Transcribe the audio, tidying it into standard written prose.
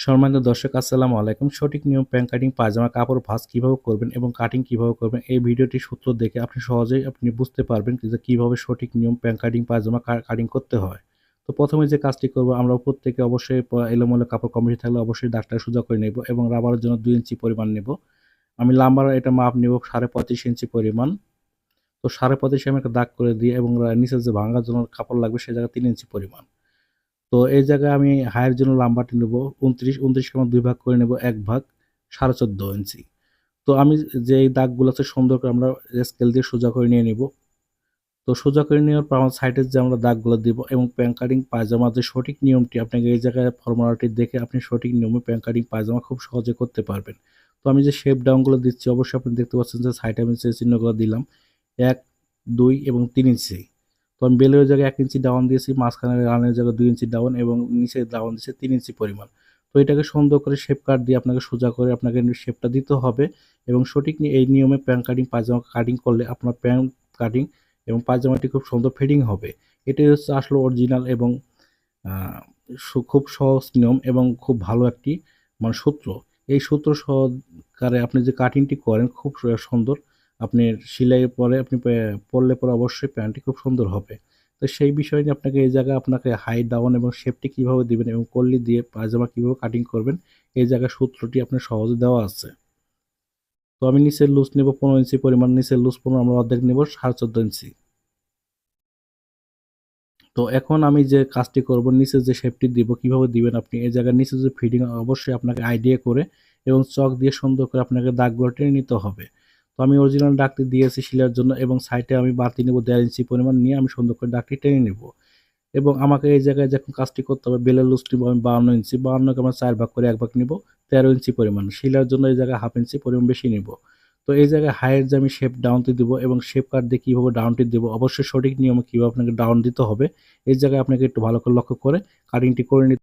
সম্মানিত দর্শক আসসালামু আলাইকুম। সঠিক নিয়ম প্যান কাটিং পায়জামা কাপড় ভাঁজ কিভাবে করবেন এবং কাটিং কিভাবে করবেন এই ভিডিওটি সূত্র দেখে আপনি সহজেই বুঝতে পারবেন যে কিভাবে সঠিক নিয়ম প্যান কাটিং পায়জামা কাটিং করতে হয়। তো প্রথমে যে কাজটি করব আমরা উপর থেকে অবশ্যই এলোমেলো কাপড় কম বেশি থাকলে অবশ্যই দাগটা সোজা করে নেব এবং রাবারের জন্য ২ ইঞ্চি পরিমাণ নেব। আমি লাম্বার এটা মাপ নেব ৩.৫ ইঞ্চি পরিমাণ। তো ৩.৫ আমি একটা দাগ করে দিয়ে এবং নিচে যে ভাঙার জন্য কাপড় লাগবে সে জায়গায় ৩ ইঞ্চি পরিমাণ। তো এই জায়গায় আমি হাইয়ের জন্য লাম্বারটি নেব ২৯ কে ২ ভাগ করে নেব ১ ভাগ ১৪.৫ ইঞ্চি। তো আমি যে এই দাগগুলো আছে সুন্দর করে আমরা স্কেল দিয়ে সোজা করে নিয়ে নিব। তো সোজা করে নেওয়ার পর আমার সাইডের যে আমরা দাগগুলো দিব এবং প্যান কাটিং পায়জামার যে সঠিক নিয়মটি আপনাকে এই জায়গায় ফর্মুলাটি দেখে আপনি সঠিক নিয়মে প্যান কাটিং পায়জামা খুব সহজে করতে পারবেন। তো আমি যে শেপ ডাউনগুলো দিচ্ছি অবশ্যই আপনি দেখতে পাচ্ছেন যে সাইডে আমি যে চিহ্নগুলো দিলাম ১, ২ এবং ৩ ইঞ্চি। তো আমি বেলের জায়গায় ১ ইঞ্চি ডাউন দিয়েছি, মাঝখানে রানের জায়গায় ২ ইঞ্চি ডাউন এবং নিচে ডাউন দিয়েছি ৩ ইঞ্চি পরিমাণ। তো এটাকে সুন্দর করে শেপ কাট দিয়ে আপনাকে সোজা করে আপনাকে শেপটা দিতে হবে এবং সঠিক এই নিয়মে প্যান কাটিং পায়জামা কাটিং করলে আপনার প্যান্ট কাটিং এবং পায়জামাটি খুব সুন্দর ফিটিং হবে। এটাই হচ্ছে আসলে অরিজিনাল এবং আ খুব সহজ নিয়ম এবং খুব ভালো একটি সূত্র। এই সূত্র সহকারে আপনি যে কাটিংটি করেন খুব সুন্দর। আপনি সেলাইয়ের পরে আপনি পরলে পরে অবশ্যই প্যান্টটি খুব সুন্দর হবে। তো সেই বিষয় নিয়ে আপনাকে এই জায়গায় আপনাকে হাই ডাউন এবং শেপটি কিভাবে দিবেন এবং কল্লি দিয়ে পায়জামা কিভাবে কাটিং করবেন এই জায়গায় সূত্রটি আপনার সহজে দেওয়া আছে। তো আমি নিচের লুজ নেব ১৫ ইঞ্চি পরিমাণ, নিচের লুজ আমরা অর্ধেক নেব ১৪.৫ ইঞ্চি। তো এখন আমি যে কাজটি করব নিচে যে শেপটি দিব কিভাবে দিবেন আপনি এই জায়গায় নিচে যে ফিটিং অবশ্যই আপনাকে আইডিয়া করে এবং চক দিয়ে সুন্দর করে আপনাকে দাগগুলো টেনে নিতে হবে। তো আমি অরিজিনাল দাগটি দিয়েছি সেলাইয়ের জন্য এবং সাইডে আমি বাড়তি নেব ১.৫ ইঞ্চি পরিমাণ নিয়ে আমি সুন্দর করে দাগটি টেনে নিব। এবং আমাকে এই জায়গায় যখন কাজটি করতে হবে বেলের লুজ নিব আমি ৫২ ইঞ্চি, ৫২ কে আমরা ৪ ভাগ করে ১ ভাগ নিব ১৩ ইঞ্চি পরিমাণ। সেলাইয়ের জন্য এই জায়গায় ১/২ ইঞ্চি পরিমাণ বেশি নিব। তো এই জায়গায় হাইয়ের যে আমি শেপ ডাউনটি দিব এবং শেপ কাট দিয়ে কিভাবে ডাউনটি দিব অবশ্যই সঠিক নিয়মে কিভাবে আপনাকে ডাউন দিতে হবে এই জায়গায় আপনাকে একটু ভালো করে লক্ষ্য করে কাটিংটি করে নিতে